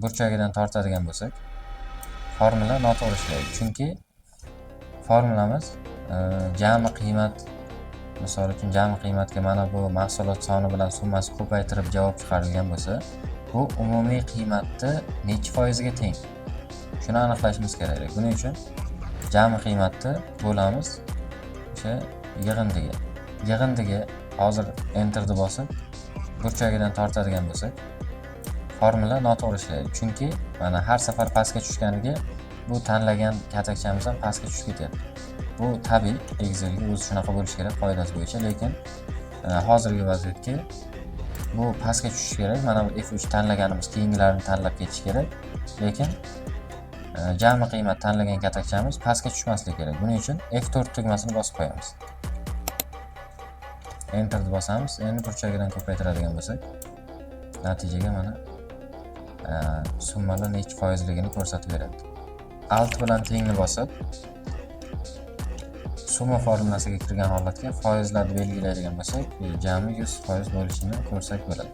burchagidan tortadigan bo'lsak, formula noto'g'ri ishlaydi. Chunki formulamiz jami qiymat, misol uchun jami qiymatga mana bu mahsulot soni bilan summasi ko'paytirib javob chiqarilgan bo'lsa, bu umumiy qiymatni necha foiziga teng? Shuni aniqlashimiz kerak. Buning uchun jami qiymatni bo'lamiz o'sha yig'indiga. Yig'indiga hozir enterni bosib burchagidan tortadigan bo'lsak, formula noto'g'ri ishlaydi. Chunki mana har safar pastga tushganiga bu tanlagan katakchamiz ham pastga tushib ketyapti. Bu tabiiy, Excel'ga o'zi shunaqa bo'lishi kerak qoidasi bo'yicha, lekin hozirgi vaziyatga bu pastga tushishi kerak. Mana bu F3 tanlaganimiz keyingilarini tanlab ketish kerak, lekin jami qiymat tanlagan katakchamiz pastga tushmasligi kerak. Buning uchun F4 tugmasini bosib qo'yamiz. Enterni bosamiz. Endi burchagidan ko'paytiradigan bo'lsak, natijaga mana summalar necha foizligini ko'rsatib beradi. Alt bilan tengni bosib summa formulasiga kirgan holatga foizlarni belgilaydigan bo'lsak, jami 100% bo'lishini ko'rsak bo'ladi.